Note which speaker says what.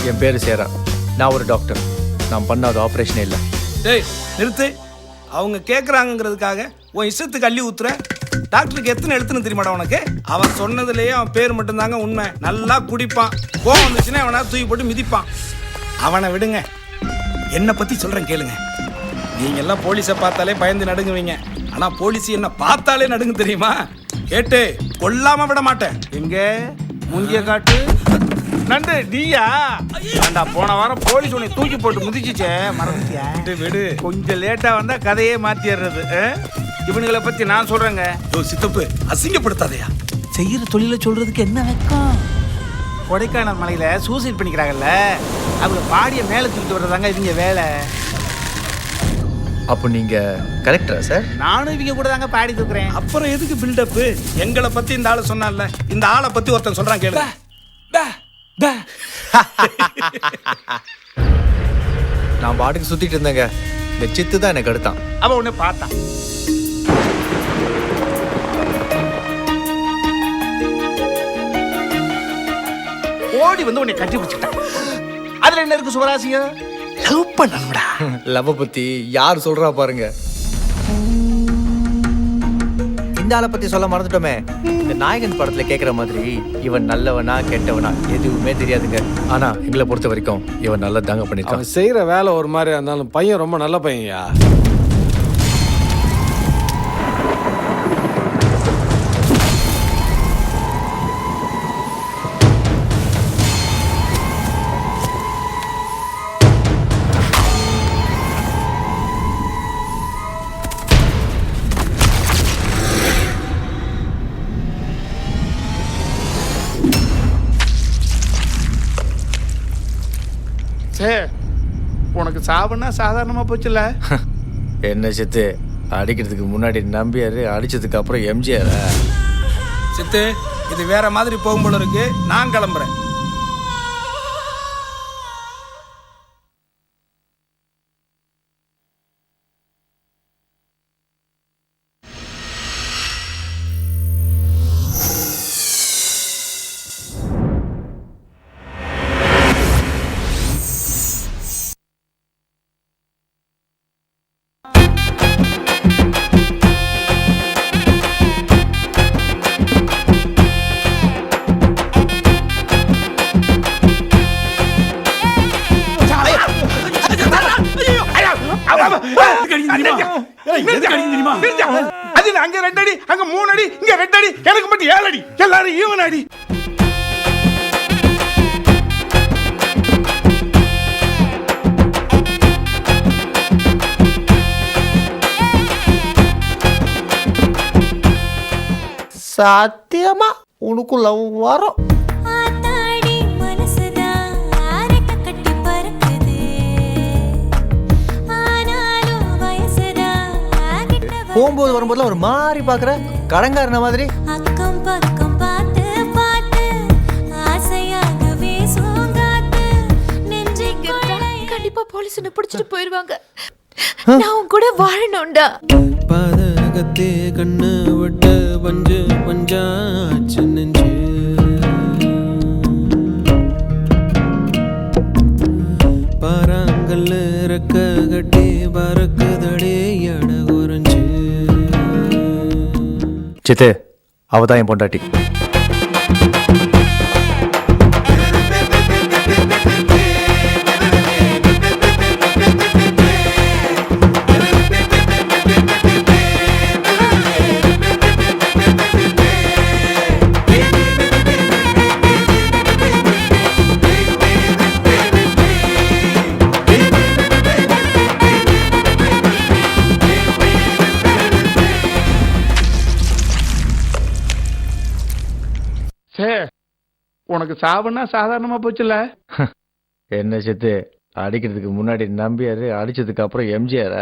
Speaker 1: என் பேரு சேரா. நான் ஒரு டாக்டர். நான் பண்ணாத ஆப்ரேஷனே இல்லை.
Speaker 2: டேய் நிறுத்து. அவங்க கேட்குறாங்கிறதுக்காக உன் இஷ்டத்துக்கு அள்ளி ஊத்துற. டாக்டருக்கு எத்தனை எழுத்துன்னு தெரியுமாடா உனக்கு? அவன் சொன்னதுலேயே அவன் பேர் மட்டும்தாங்க உண்மை. நல்லா குடிப்பான். கோவம் வந்துச்சுன்னா அவனை தூக்கி போட்டு மிதிப்பான். அவனை விடுங்க. என்னை பற்றி சொல்கிறேன் கேளுங்க. நீங்கள் எல்லாம் போலீஸை பார்த்தாலே பயந்து நடுங்குவீங்க. ஆனால் போலீஸ் என்ன பார்த்தாலே நடுங்கு தெரியுமா? கேட்டு கொல்லாமல் விட மாட்டேன்.
Speaker 3: எங்க முங்கிய காட்டு நண்டு நீயா? ஆண்டா போன வாரம் போலீஸ் உன்னை தூக்கி போட்டு முதிச்சிச்சே, மறந்துட்டியா?
Speaker 2: விடு.
Speaker 3: கொஞ்சம் லேட்டா வந்தா கதையே மாத்திடுறது. இவனுங்களை பத்தி நான் சொல்றேங்க.
Speaker 2: சித்தப்பு அசிங்கப்படுத்தாதையா.
Speaker 3: செய்யற தொழில சொல்றதுக்கு என்ன வெக்கம்? கொடைக்கானல் மலையில சூசைட் பண்ணிக்கிறாங்கல்ல, அவங்க பாடிய மேல தூக்கிட்டு வர்றதாங்க இவங்க வேலை.
Speaker 1: அப்போ நீங்க கரெக்டரா சார்?
Speaker 3: நானும் இவங்க கூட தாங்க பாடி தூக்குறேன்.
Speaker 2: அப்புறம் எதுக்கு பில்டப்பு? எங்களை பத்தி இந்த ஆளு சொன்னான்ல, இந்த ஆளை பத்தி ஒருத்தன் சொல்றான் கேளு.
Speaker 1: நான் பாட்டுக்கு சுத்திட்டு இருந்தேங்க. இந்த சித்து தான் எனக்கு எடுத்தான்.
Speaker 3: அவன் உன்னை பார்த்தான். ஓடி வந்து உன்னை கட்டி பிடிச்சிட்டான். அதுல என்ன இருக்கு சுவராசியம்? லவ் பண்ணணும்டா.
Speaker 1: லவ் பத்தி யார் சொல்றா பாருங்க. இந்த ஆளை பத்தி சொல்ல மறந்துட்டோமே. இந்த நாயகன் படத்துல கேக்குற மாதிரி இவன் நல்லவனா கெட்டவனா எதுவுமே தெரியாதுங்க. ஆனா எங்களை பொறுத்த வரைக்கும் இவன் நல்லா தாங்க பண்ணிருக்கான்.
Speaker 4: அவன் செய்யற வேலை ஒரு மாதிரி இருந்தாலும் பையன் ரொம்ப நல்ல பையன்யா.
Speaker 3: உனக்கு சாவுன்னா சாதாரணமா போச்சுல.
Speaker 1: என்ன சித்து, அடிக்கிறதுக்கு முன்னாடி நம்பியாரு, அடிச்சதுக்கு அப்புறம் எம்ஜிஆர்.
Speaker 2: சித்து இது வேற மாதிரி போகும் போல இருக்கு. நான் கிளம்புறேன்.
Speaker 3: அங்க 2 அடி, அங்க 3 அடி, இங்க 2 அடி, எனக்கு மட்டும் 7 அடி. எல்லாரும் ஈவன் அடி.
Speaker 5: சத்தியமா உனக்குள்ள வரும்.
Speaker 1: போகும்போது வரும்போதுலாம் ஒரு மாதிரி பாக்குற கடங்காரன மாதிரி.
Speaker 6: அக்கம் பக்கம் பார்த்து பார்த்து ஆசையாகவே சோங்காத்து நெஞ்சை கண்டிப்பா போலீஸ் என்ன பிடிச்சிட்டு போயிருவாங்க. நான் உன் கூட வாழணும்டா.
Speaker 7: பாதகத்தே கண்ணு விட்டு பஞ்சு பஞ்சாச்சு நெஞ்சு பாறாங்கல்ல இறக்க கட்டி பறக்குதடே எட குறைஞ்சு.
Speaker 1: சித்து, அவதான் என் பொண்டாட்டி.
Speaker 3: உனக்கு சாவுன்னா சாதாரணமா போச்சுல.
Speaker 1: என்ன சித்து, அடிக்கிறதுக்கு முன்னாடி நம்பியாரு, அடிச்சதுக்கு அப்புறம் எம்ஜிஆர்.